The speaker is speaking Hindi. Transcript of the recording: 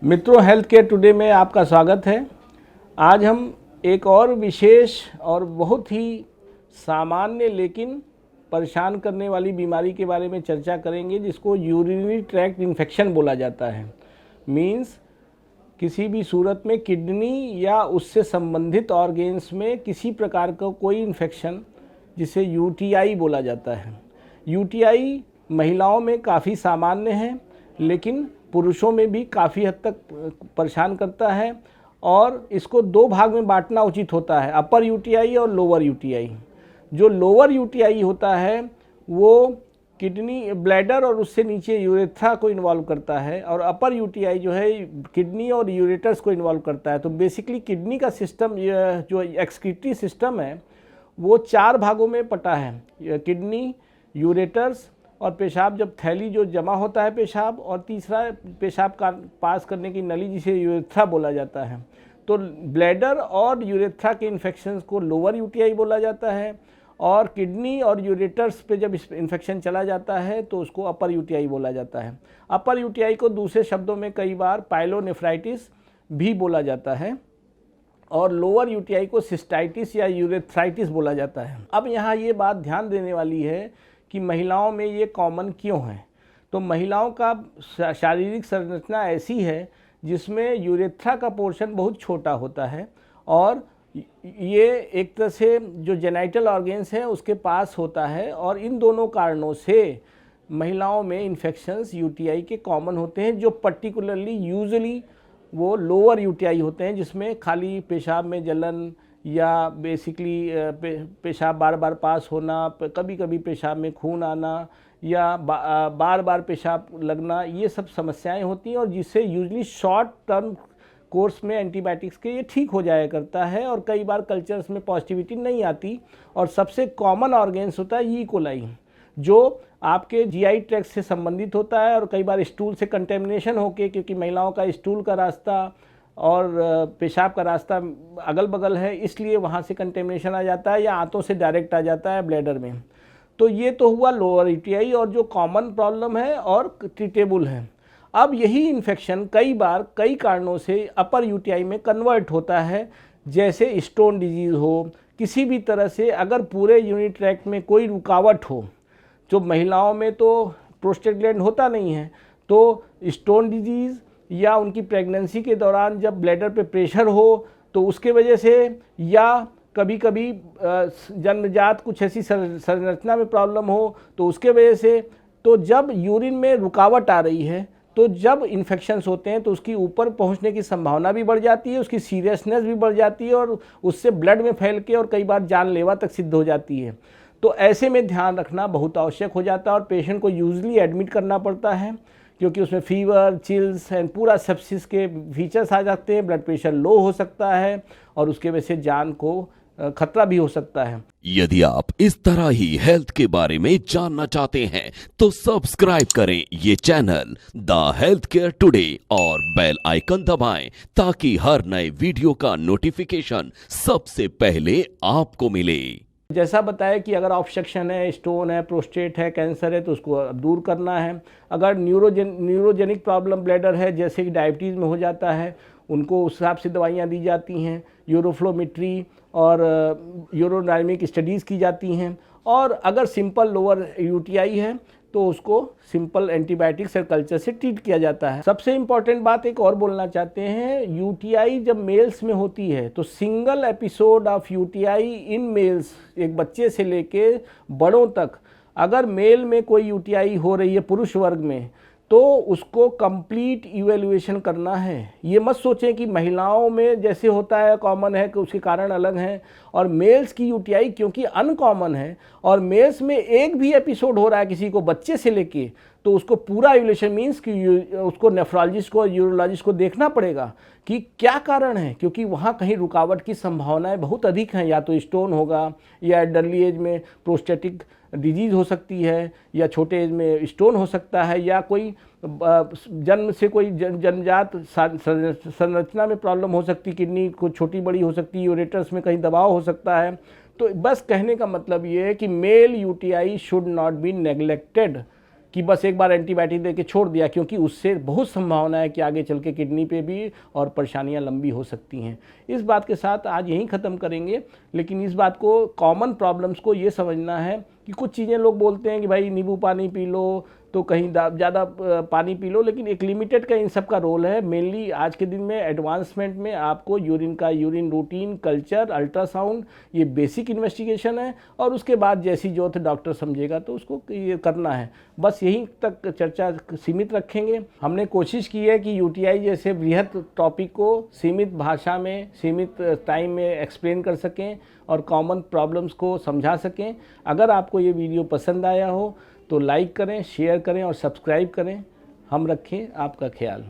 मित्रों, हेल्थ केयर टुडे में आपका स्वागत है। आज हम एक और विशेष और बहुत ही सामान्य लेकिन परेशान करने वाली बीमारी के बारे में चर्चा करेंगे, जिसको यूरिनरी ट्रैक्ट इन्फेक्शन बोला जाता है। मीन्स किसी भी सूरत में किडनी या उससे संबंधित ऑर्गेन्स में किसी प्रकार का कोई इन्फेक्शन, जिसे यूटीआई बोला जाता है। यूटीआई महिलाओं में काफ़ी सामान्य है, लेकिन पुरुषों में भी काफ़ी हद तक परेशान करता है और इसको दो भाग में बांटना उचित होता है, अपर यूटीआई और लोअर यूटीआई। जो लोअर यूटीआई होता है वो किडनी, ब्लैडर और उससे नीचे यूरेथ्रा को इन्वॉल्व करता है, और अपर यूटीआई जो है किडनी और यूरेटर्स को इन्वॉल्व करता है। तो बेसिकली किडनी का सिस्टम, जो एक्सक्रीटरी सिस्टम है, वो चार भागों में पटा है। किडनी, यूरेटर्स और पेशाब, जब थैली जो जमा होता है पेशाब, और तीसरा पेशाब का पास करने की नली, जिसे यूरेथ्रा बोला जाता है। तो ब्लैडर और यूरेथ्रा के इन्फेक्शंस को लोअर यूटीआई बोला जाता है, और किडनी और यूरेटर्स पे जब इन्फेक्शन चला जाता है तो उसको अपर यूटीआई बोला जाता है। अपर यूटीआई को दूसरे शब्दों में कई बार पाइलोनेफ्राइटिस भी बोला जाता है, और लोअर यूटीआई को सिस्टाइटिस या यूरेथ्राइटिस बोला जाता है। अब यहाँ ये बात ध्यान देने वाली है कि महिलाओं में ये कॉमन क्यों है। तो महिलाओं का शारीरिक संरचना ऐसी है जिसमें यूरेथ्रा का पोर्शन बहुत छोटा होता है, और ये एक तरह से जो जेनाइटल ऑर्गेन्स हैं उसके पास होता है, और इन दोनों कारणों से महिलाओं में इन्फेक्शंस यूटीआई के कॉमन होते हैं, जो पर्टिकुलरली यूजुअली वो लोअर यूटीआई होते हैं, जिसमें खाली पेशाब में जलन या बेसिकली पेशाब बार बार पास होना, कभी कभी पेशाब में खून आना, या बार बार पेशाब लगना, ये सब समस्याएं होती हैं, और जिससे यूजली शॉर्ट टर्म कोर्स में एंटीबायोटिक्स के ये ठीक हो जाया करता है, और कई बार कल्चर्स में पॉजिटिविटी नहीं आती। और सबसे कॉमन ऑर्गेन्स होता है ई कोलाई, जो आपके जीआई ट्रैक्ट से संबंधित होता है, और कई बार स्टूल से कंटेमिनेशन होके, क्योंकि महिलाओं का स्टूल का रास्ता और पेशाब का रास्ता अगल बगल है, इसलिए वहाँ से कंटेमिनेशन आ जाता है, या आंतों से डायरेक्ट आ जाता है ब्लैडर में। तो ये तो हुआ लोअर यूटीआई, और जो कॉमन प्रॉब्लम है और ट्रीटेबल है। अब यही इन्फेक्शन कई बार कई कारणों से अपर यूटीआई में कन्वर्ट होता है, जैसे स्टोन डिजीज़ हो, किसी भी तरह से अगर पूरे यूरिनरी ट्रैक्ट में कोई रुकावट हो। जो महिलाओं में तो प्रोस्टेट ग्लैंड होता नहीं है, तो स्टोन डिजीज़ या उनकी प्रेगनेंसी के दौरान जब ब्लैडर पे प्रेशर हो तो उसके वजह से, या कभी कभी जन्मजात कुछ ऐसी संरचना में प्रॉब्लम हो तो उसके वजह से। तो जब यूरिन में रुकावट आ रही है, तो जब इन्फेक्शंस होते हैं तो उसकी ऊपर पहुंचने की संभावना भी बढ़ जाती है, उसकी सीरियसनेस भी बढ़ जाती है, और उससे ब्लड में फैल के और कई बार जानलेवा तक सिद्ध हो जाती है। तो ऐसे में ध्यान रखना बहुत आवश्यक हो जाता है, और पेशेंट को यूजली एडमिट करना पड़ता है, क्योंकि उसमें फीवर, चिल्स एंड पूरा सेप्सिस के फीचर्स आ जाते हैं। ब्लड प्रेशर लो हो सकता है, और उसके वजह से जान को खतरा भी हो सकता है। यदि आप इस तरह ही हेल्थ के बारे में जानना चाहते हैं तो सब्सक्राइब करें ये channel the health care today और बेल आइकन दबाएं, ताकि हर नए वीडियो का नोटिफिकेशन सबसे पहले आपको मिले। जैसा बताया कि अगर ऑब्स्ट्रक्शन है, स्टोन है, प्रोस्टेट है, कैंसर है, तो उसको अब दूर करना है। अगर न्यूरोजेनिक प्रॉब्लम ब्लैडर है, जैसे कि डायबिटीज़ में हो जाता है, उनको उस हिसाब से दवाइयाँ दी जाती हैं। यूरोफ्लोमेट्री और यूरोडायनेमिक स्टडीज़ की जाती हैं। और अगर सिंपल लोअर यूटीआई है तो उसको सिंपल एंटीबायोटिक्स और कल्चर से ट्रीट किया जाता है। सबसे इम्पॉर्टेंट बात एक और बोलना चाहते हैं, यूटीआई जब मेल्स में होती है तो single episode of UTI in males, एक बच्चे से लेके बड़ों तक, अगर मेल में कोई यूटीआई हो रही है पुरुष वर्ग में, तो उसको कंप्लीट इवैल्यूएशन करना है। ये मत सोचें कि महिलाओं में जैसे होता है कॉमन है कि उसके कारण अलग हैं, और मेल्स की यूटीआई क्योंकि अनकॉमन है, और मेल्स में एक भी एपिसोड हो रहा है किसी को बच्चे से लेके, तो उसको पूरा इवैल्यूएशन मीन्स कि उसको नेफ्रोलॉजिस्ट को, यूरोलॉजिस्ट को देखना पड़ेगा कि क्या कारण है, क्योंकि वहाँ कहीं रुकावट की संभावनाएं बहुत अधिक हैं। या तो स्टोन होगा, या अर्ली एज में प्रोस्टेटिक डिजीज़ हो सकती है, या छोटे एज में स्टोन हो सकता है, या कोई जन्म से कोई जन्मजात संरचना में प्रॉब्लम हो सकती है, किडनी को छोटी बड़ी हो सकती है, यूरेटर्स में कहीं दबाव हो सकता है। तो बस कहने का मतलब ये है कि male UTI should not be neglected, कि बस एक बार एंटीबायोटिक दे के छोड़ दिया, क्योंकि उससे बहुत संभावना है कि आगे चल के किडनी पे भी और परेशानियां लंबी हो सकती हैं। इस बात के साथ आज यहीं ख़त्म करेंगे, लेकिन इस बात को, कॉमन प्रॉब्लम्स को ये समझना है कि कुछ चीज़ें लोग बोलते हैं कि भाई नींबू पानी पी लो, तो कहीं ज़्यादा पानी पी लो, लेकिन एक लिमिटेड का इन सब का रोल है। मेनली आज के दिन में एडवांसमेंट में आपको यूरिन रूटीन, कल्चर, अल्ट्रासाउंड, ये बेसिक इन्वेस्टिगेशन है, और उसके बाद जैसी जरूरत डॉक्टर समझेगा तो उसको ये करना है। बस यहीं तक चर्चा सीमित रखेंगे। हमने कोशिश की है कि यूटीआई जैसे बृहत टॉपिक को सीमित भाषा में, सीमित टाइम में एक्सप्लेन कर सकें और कॉमन प्रॉब्लम्स को समझा सकें। अगर आपको ये वीडियो पसंद आया हो तो लाइक करें, शेयर करें और सब्सक्राइब करें। हम रखें आपका ख्याल।